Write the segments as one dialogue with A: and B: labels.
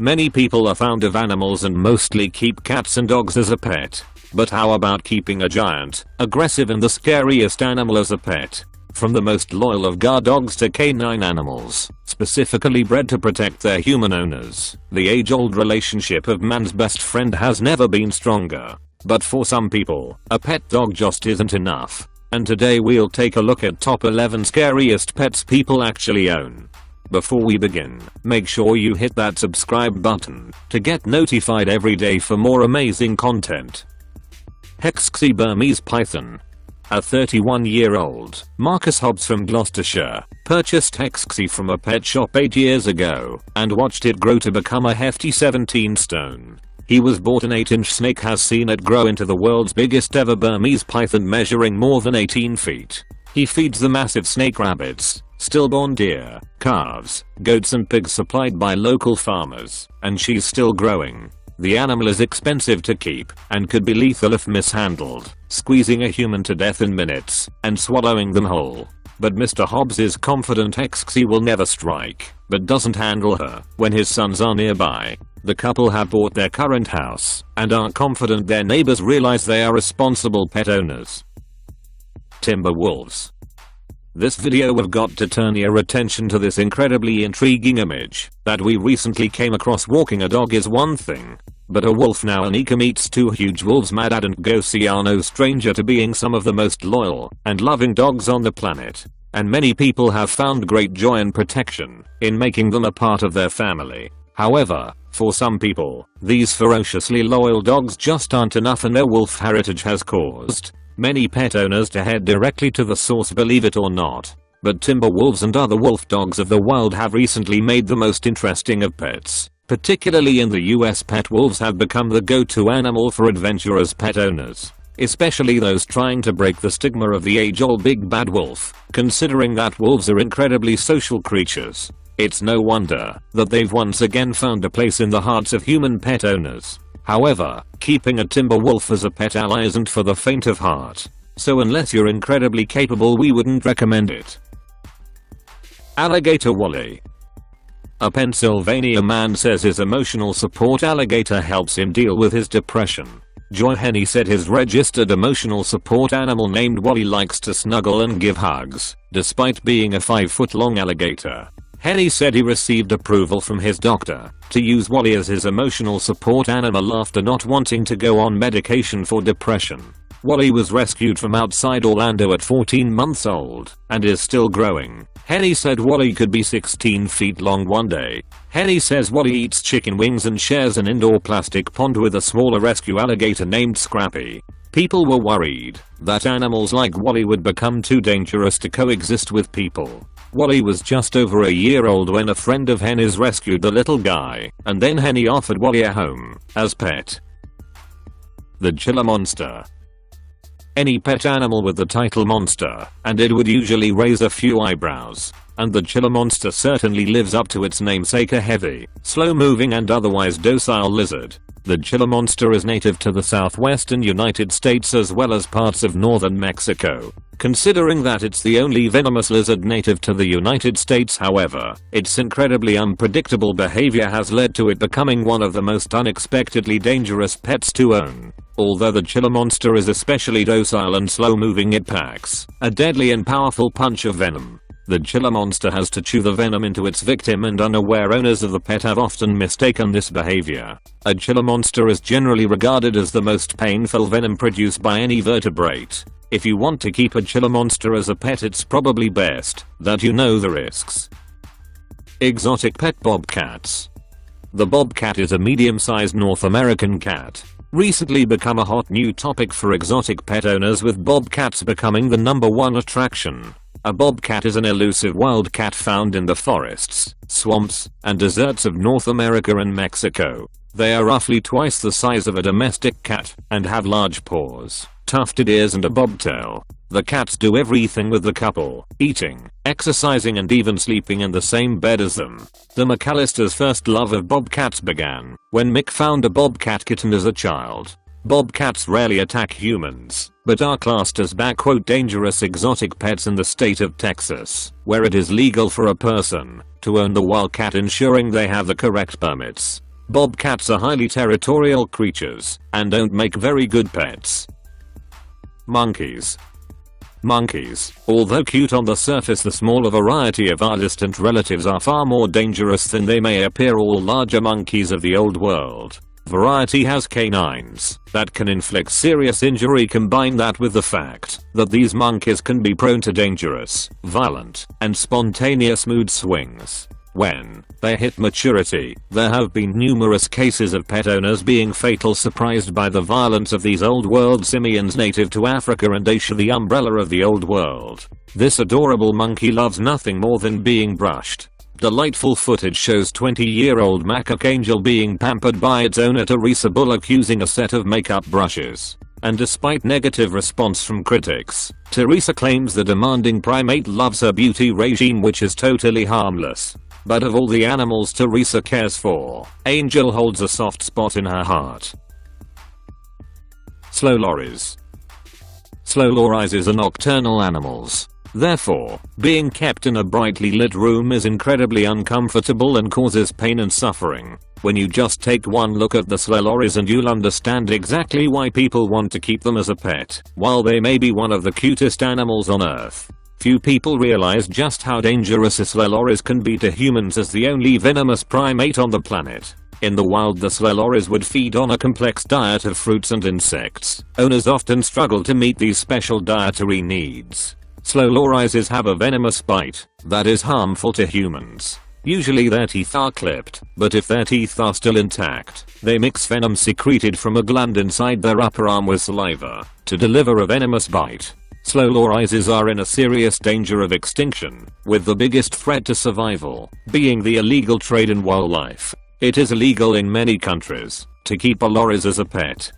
A: Many people are fond of animals and mostly keep cats and dogs as a pet. But how about keeping a giant, aggressive and the scariest animal as a pet? From the most loyal of guard dogs to canine animals, specifically bred to protect their human owners, the age-old relationship of man's best friend has never been stronger. But for some people, a pet dog just isn't enough. And today we'll take a look at top 11 scariest pets people actually own. Before we begin, make sure you hit that subscribe button to get notified every day for more amazing content. Hexxy Burmese Python. A 31-year-old, Marcus Hobbs from Gloucestershire, purchased Hexxy from a pet shop 8 years ago and watched it grow to become a hefty 17 stone. He was bought an 8-inch snake, has seen it grow into the world's biggest ever Burmese python measuring more than 18 feet. He feeds the massive snake rabbits, stillborn deer, calves, goats and pigs supplied by local farmers, and she's still growing. The animal is expensive to keep and could be lethal if mishandled, squeezing a human to death in minutes and swallowing them whole. But Mr. Hobbs is confident Hexxy will never strike, but doesn't handle her when his sons are nearby. The couple have bought their current house and are confident their neighbors realize they are responsible pet owners. Timber wolves. This video we've got to turn your attention to this incredibly intriguing image that we recently came across. Walking a dog is one thing, but a wolf now. Anika meets two huge wolves. Mad and Gosi are no stranger to being some of the most loyal and loving dogs on the planet, and many people have found great joy and protection in making them a part of their family. However, for some people, these ferociously loyal dogs just aren't enough, and their wolf heritage has caused many pet owners to head directly to the source, believe it or not. But timber wolves and other wolf dogs of the wild have recently made the most interesting of pets. Particularly in the US, pet wolves have become the go-to animal for adventurous pet owners, especially those trying to break the stigma of the age-old big bad wolf. Considering that wolves are incredibly social creatures, it's no wonder that they've once again found a place in the hearts of human pet owners. However, keeping a timber wolf as a pet ally isn't for the faint of heart, so unless you're incredibly capable, we wouldn't recommend it. Alligator Wally. A Pennsylvania man says his emotional support alligator helps him deal with his depression. Joy Henney said his registered emotional support animal named Wally likes to snuggle and give hugs, despite being a 5-foot-long alligator. Henney said he received approval from his doctor to use Wally as his emotional support animal after not wanting to go on medication for depression. Wally was rescued from outside Orlando at 14 months old and is still growing. Henney said Wally could be 16 feet long one day. Henney says Wally eats chicken wings and shares an indoor plastic pond with a smaller rescue alligator named Scrappy. People were worried that animals like Wally would become too dangerous to coexist with people. Wally was just over a year old when a friend of Henney's rescued the little guy, and then Henney offered Wally a home as pet. The Chiller Monster. Any pet animal with the title monster, and it would usually raise a few eyebrows. And the Chiller Monster certainly lives up to its namesake, a heavy, slow-moving and otherwise docile lizard. The Chiller Monster is native to the southwestern United States as well as parts of northern Mexico. Considering that it's the only venomous lizard native to the United States, however, its incredibly unpredictable behavior has led to it becoming one of the most unexpectedly dangerous pets to own. Although the Chiller Monster is especially docile and slow-moving, it packs a deadly and powerful punch of venom. The Chiller Monster has to chew the venom into its victim, and unaware owners of the pet have often mistaken this behavior. A Chiller Monster is generally regarded as the most painful venom produced by any vertebrate. If you want to keep a Chiller Monster as a pet, it's probably best that you know the risks. Exotic pet bobcats. The bobcat is a medium-sized North American cat, recently become a hot new topic for exotic pet owners, with bobcats becoming the #1 attraction. A bobcat is an elusive wild cat found in the forests, swamps, and deserts of North America and Mexico. They are roughly twice the size of a domestic cat and have large paws, tufted ears and a bobtail. The cats do everything with the couple, eating, exercising and even sleeping in the same bed as them. The McAllisters' first love of bobcats began when Mick found a bobcat kitten as a child. Bobcats rarely attack humans, but are classed as "dangerous exotic pets" in the state of Texas, where it is legal for a person to own the wildcat, ensuring they have the correct permits. Bobcats are highly territorial creatures and don't make very good pets. Monkeys. Monkeys, although cute on the surface, the smaller variety of our distant relatives are far more dangerous than they may appear. All larger monkeys of the old world variety has canines that can inflict serious injury. Combine that with the fact that these monkeys can be prone to dangerous, violent, and spontaneous mood swings when they hit maturity. There have been numerous cases of pet owners being fatally surprised by the violence of these old world simians native to Africa and Asia, the umbrella of the old world. This adorable monkey loves nothing more than being brushed. Delightful footage shows 20-year-old macaque angel being pampered by its owner Teresa Bullock using a set of makeup brushes. And despite negative response from critics, Teresa claims the demanding primate loves her beauty regime, which is totally harmless. But of all the animals Teresa cares for, Angel holds a soft spot in her heart. Slow lories. Slow lories are nocturnal animals. Therefore, being kept in a brightly lit room is incredibly uncomfortable and causes pain and suffering. When you just take one look at the slow lories and you'll understand exactly why people want to keep them as a pet. While they may be one of the cutest animals on earth, few people realize just how dangerous a slow lories can be to humans as the only venomous primate on the planet. In the wild, the slow lories would feed on a complex diet of fruits and insects. Owners often struggle to meet these special dietary needs. Slow lories have a venomous bite that is harmful to humans. Usually their teeth are clipped, but if their teeth are still intact, they mix venom secreted from a gland inside their upper arm with saliva to deliver a venomous bite. Slow lories are in a serious danger of extinction, with the biggest threat to survival being the illegal trade in wildlife. It is illegal in many countries to keep a lories as a pet.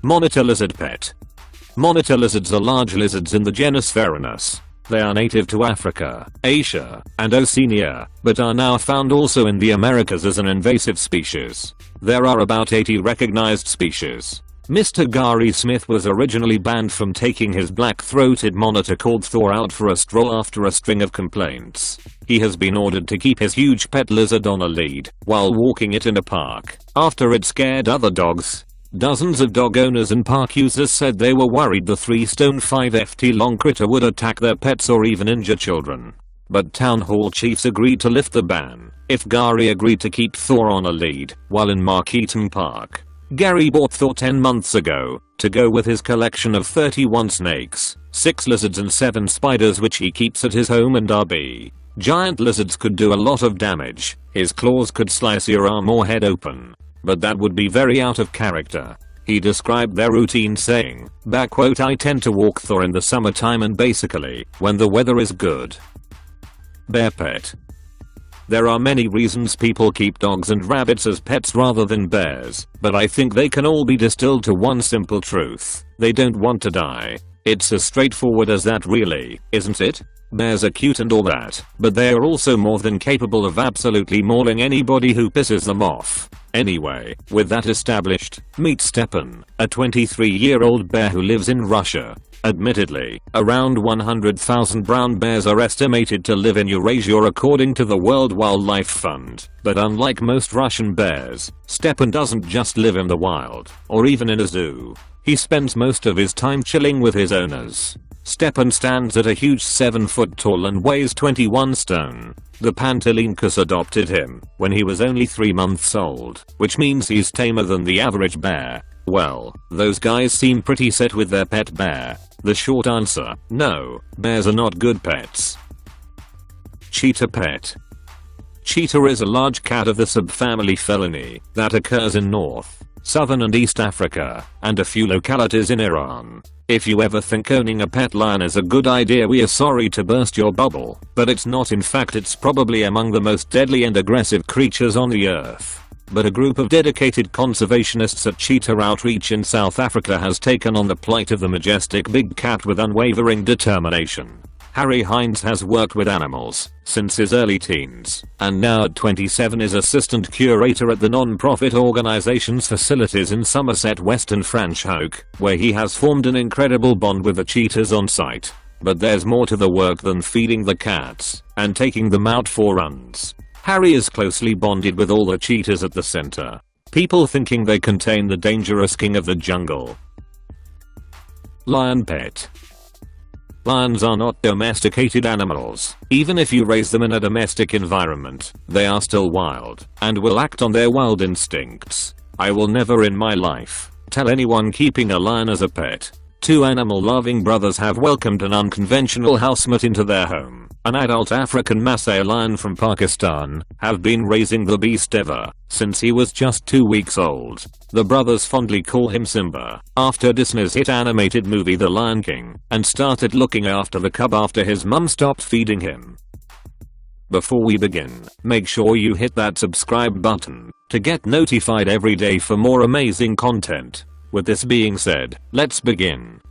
A: Monitor lizard pet. Monitor lizards are large lizards in the genus Varanus. They are native to Africa, Asia, and Oceania, but are now found also in the Americas as an invasive species. There are about 80 recognized species. Mr. Gary Smith was originally banned from taking his black-throated monitor called Thor out for a stroll after a string of complaints. He has been ordered to keep his huge pet lizard on a lead while walking it in a park after it scared other dogs. Dozens of dog owners and park users said they were worried the 3 stone 5 ft long critter would attack their pets or even injure children. But town hall chiefs agreed to lift the ban if Gary agreed to keep Thor on a lead while in Markeaton Park. Gary bought Thor 10 months ago to go with his collection of 31 snakes, 6 lizards and 7 spiders which he keeps at his home in Derby. Giant lizards could do a lot of damage. His claws could slice your arm or head open. But that would be very out of character. He described their routine saying, "I tend to walk Thor in the summertime and basically when the weather is good." Bear pet. There are many reasons people keep dogs and rabbits as pets rather than bears, but I think they can all be distilled to one simple truth: they don't want to die. It's as straightforward as that, really, isn't it? Bears are cute and all that, but they are also more than capable of absolutely mauling anybody who pisses them off. Anyway, with that established, meet Stepan, a 23-year-old bear who lives in Russia. Admittedly, around 100,000 brown bears are estimated to live in Eurasia according to the World Wildlife Fund. But unlike most Russian bears, Stepan doesn't just live in the wild, or even in a zoo. He spends most of his time chilling with his owners. Stepan stands at a huge 7 foot tall and weighs 21 stone. The Pantelimkus adopted him when he was only 3 months old, which means he's tamer than the average bear. Well, those guys seem pretty set with their pet bear. The short answer: no, bears are not good pets. Cheetah pet. Cheetah is a large cat of the subfamily Felinae that occurs in North, Southern and East Africa, and a few localities in Iran. If you ever think owning a pet lion is a good idea, we are sorry to burst your bubble, but it's not. In fact, it's probably among the most deadly and aggressive creatures on the earth. But a group of dedicated conservationists at Cheetah Outreach in South Africa has taken on the plight of the majestic big cat with unwavering determination. Harry Hines has worked with animals since his early teens, and now at 27 is assistant curator at the non-profit organization's facilities in Somerset West and Franschhoek, where he has formed an incredible bond with the cheetahs on site. But there's more to the work than feeding the cats and taking them out for runs. Harry is closely bonded with all the cheetahs at the center. People thinking they contain the dangerous king of the jungle. Lion pet. Lions are not domesticated animals. Even if you raise them in a domestic environment, they are still wild and will act on their wild instincts. I will never in my life tell anyone keeping a lion as a pet. Two animal-loving brothers have welcomed an unconventional housemate into their home. An adult African Maasai lion from Pakistan have been raising the beast ever since he was just 2 weeks old. The brothers fondly call him Simba, after Disney's hit animated movie The Lion King, and started looking after the cub after his mum stopped feeding him. Before we begin, make sure you hit that subscribe button to get notified every day for more amazing content. With this being said, let's begin.